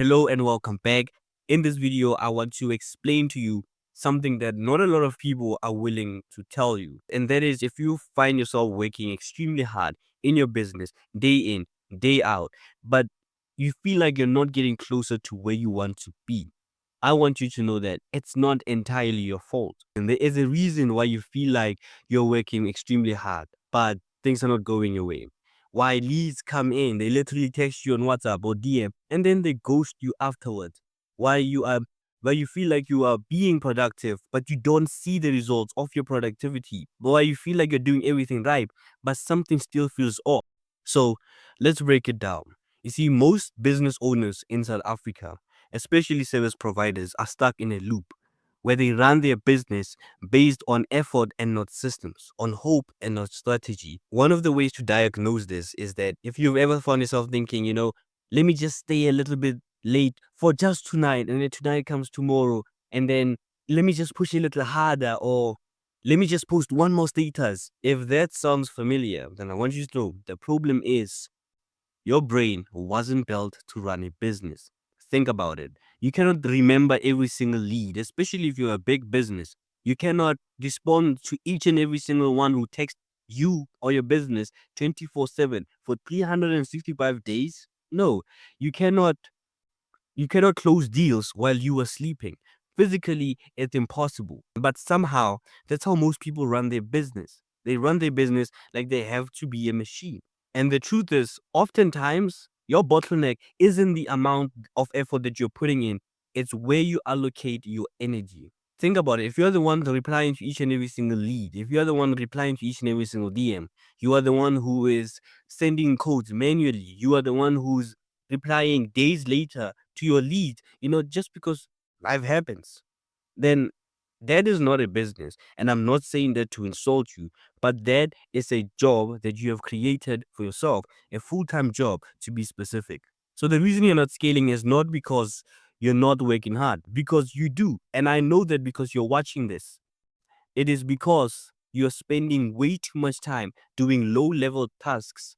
Hello and welcome back. In this video, I want to explain to you something that not a lot of people are willing to tell you. And that is, if you find yourself working extremely hard in your business, day in, day out, but you feel like you're not getting closer to where you want to be, I want you to know that it's not entirely your fault. And there is a reason why you feel like you're working extremely hard, but things are not going your way. Why leads come in, they literally text you on WhatsApp or DM, and then they ghost you afterwards. Why you feel like you are being productive, but you don't see the results of your productivity. Why you feel like you're doing everything right, but something still feels off. So let's break it down. You see, most business owners in South Africa, especially service providers, are stuck in a loop where they run their business based on effort and not systems, on hope and not strategy. One of the ways to diagnose this is that if you've ever found yourself thinking, let me just stay a little bit late for just tonight, and then tonight comes tomorrow, and then let me just push a little harder, or let me just post one more status. If that sounds familiar, then I want you to know the problem is your brain wasn't built to run a business. Think about it. You cannot remember every single lead, especially if you're a big business. You cannot respond to each and every single one who texts you or your business 24/7 for 365 days. No, you cannot close deals while you are sleeping. Physically, it's impossible. But somehow, that's how most people run their business. They run their business like they have to be a machine. And the truth is, oftentimes, your bottleneck isn't the amount of effort that you're putting in, it's where you allocate your energy. Think about it. If you're the one replying to each and every single lead, if you're the one replying to each and every single DM, you are the one who is sending codes manually, you are the one who's replying days later to your lead, just because life happens, then that is not a business. And I'm not saying that to insult you, but that is a job that you have created for yourself, a full-time job to be specific. So the reason you're not scaling is not because you're not working hard, because you do. And I know that because you're watching this. It is because you're spending way too much time doing low-level tasks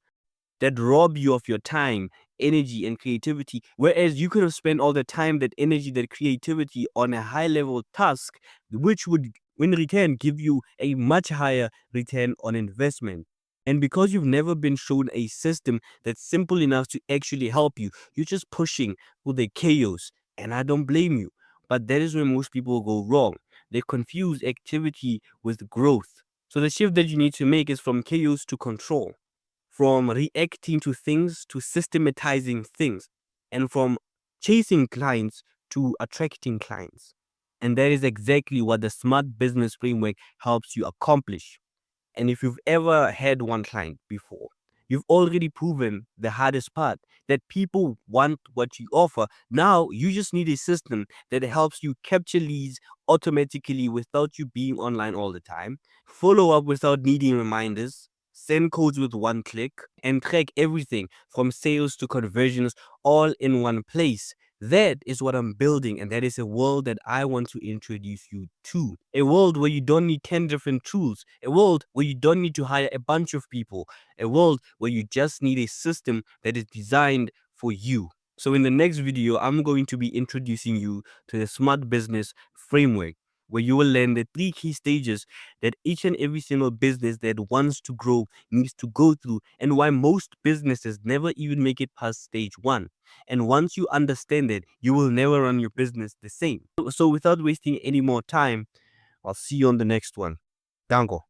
that rob you of your time, energy, and creativity. Whereas you could have spent all the time, that energy, that creativity on a high level task, which would, in return, give you a much higher return on investment. And because you've never been shown a system that's simple enough to actually help you, you're just pushing for the chaos. And I don't blame you. But that is where most people go wrong. They confuse activity with growth. So the shift that you need to make is from chaos to control, from reacting to things to systematizing things, and from chasing clients to attracting clients. And that is exactly what the smart business framework helps you accomplish. And if you've ever had one client before, you've already proven the hardest part, that people want what you offer. Now you just need a system that helps you capture leads automatically without you being online all the time, follow up without needing reminders, send codes with one click, and track everything from sales to conversions all in one place. That is what I'm building, and that is a world that I want to introduce you to. A world where you don't need 10 different tools, a world where you don't need to hire a bunch of people, a world where you just need a system that is designed for you. So in the next video, I'm going to be introducing you to the smart business framework, where you will learn the 3 key stages that each and every single business that wants to grow needs to go through, and why most businesses never even make it past stage 1. And once you understand it, you will never run your business the same. So without wasting any more time, I'll see you on the next one. Dango.